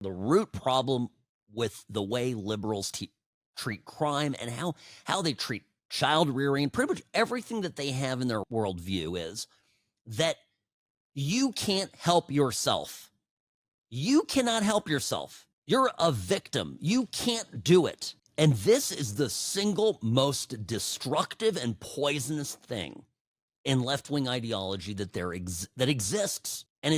The root problem with the way liberals treat crime and how they treat child rearing, pretty much everything that they have in their worldview is that you can't help yourself. You cannot help yourself. You're a victim. You can't do it. And this is the single most destructive and poisonous thing in left-wing ideology that exists. And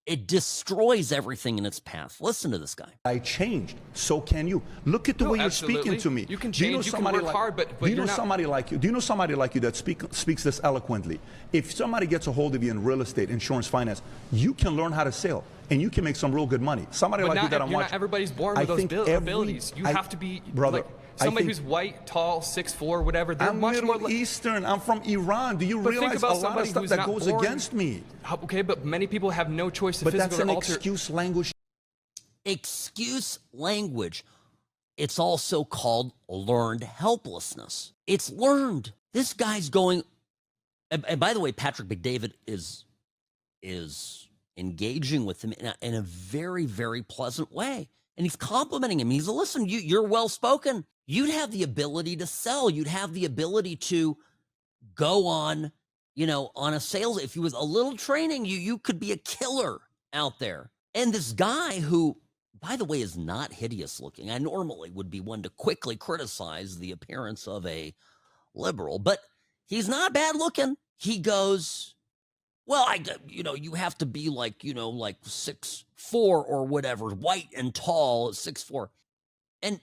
it destroys everything in its path. Listen to this guy. I changed. So can you. Look at the way absolutely. you're speaking to me. You can Do you know change, you can somebody work like, hard, but do you know you're not- somebody like you? Do you know somebody like you that speaks this eloquently? If somebody gets a hold of you in real estate, insurance, finance, you can learn how to sell and you can make some real good money. Somebody But like not, you that I'm you're watching. not everybody's born with those abilities. You have to be brother, like somebody who's white, tall, 6'4", whatever. They're I'm much Middle more Eastern. I'm from Iran. Do you But think realize a about lot of somebody stuff who's that not goes born- against me? Okay, but many people have no choice to But physically that's an alter. excuse language. Excuse language. It's also called learned helplessness. It's learned. This guy's going, and by the way, Patrick McDavid is engaging with him in a very, very pleasant way. And he's complimenting him. He's, listen, you're well-spoken. You'd have the ability to sell. You'd have the ability to go on, on a sales. If you was a little training, you could be a killer out there. And this guy who, by the way, is not hideous looking. I normally would be one to quickly criticize the appearance of a liberal, but he's not bad looking. He goes, well, you have to be like 6'4" or whatever, white and tall, 6'4". And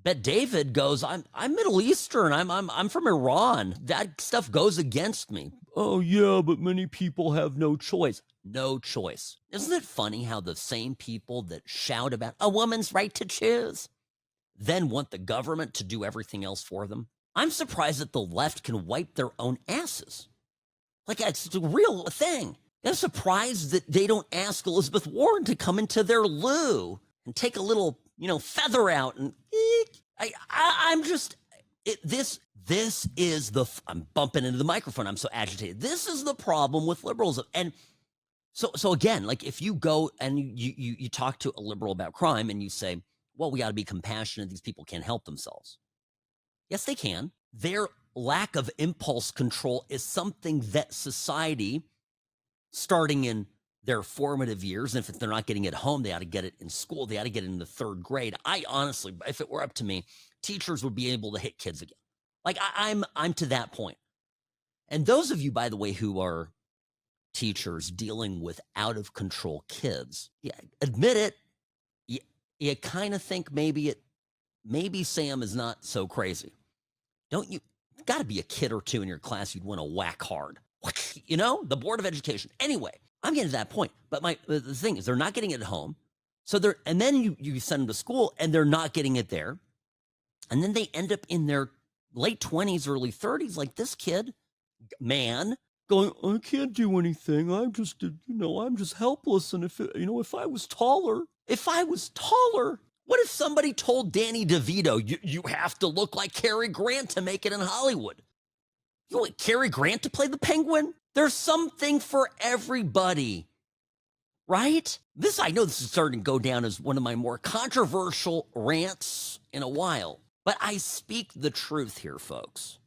Bet David goes, I'm Middle Eastern. I'm from Iran. That stuff goes against me. Oh yeah, but many people have no choice. No choice. Isn't it funny how the same people that shout about a woman's right to choose then want the government to do everything else for them? I'm surprised that the left can wipe their own asses. Like, it's a real thing. I'm surprised that they don't ask Elizabeth Warren to come into their loo and take a little, feather out and I'm just, this is I'm bumping into the microphone. I'm so agitated. This is the problem with liberals. And so again, like if you go and you talk to a liberal about crime and you say, well, we got to be compassionate. These people can't help themselves. Yes, they can. Their lack of impulse control is something that society, starting in their formative years, and if they're not getting it at home, they ought to get it in school. They ought to get it in the third grade. I honestly, if it were up to me, teachers would be able to hit kids again. Like I'm to that point. And those of you, by the way, who are teachers dealing with out of control kids, yeah, admit it. You kind of think maybe Sam is not so crazy. Don't you? Got to be a kid or two in your class you'd want to whack hard. The Board of Education. Anyway, I'm getting to that point. But the thing is, they're not getting it at home. So and then you send them to school and they're not getting it there. And then they end up in their late 20s, early 30s, like this kid, man, going, I can't do anything. I'm just, I'm just helpless. And if I was taller, what if somebody told Danny DeVito, you have to look like Cary Grant to make it in Hollywood? You want Cary Grant to play the Penguin? There's something for everybody, right? I know this is starting to go down as one of my more controversial rants in a while, but I speak the truth here, folks.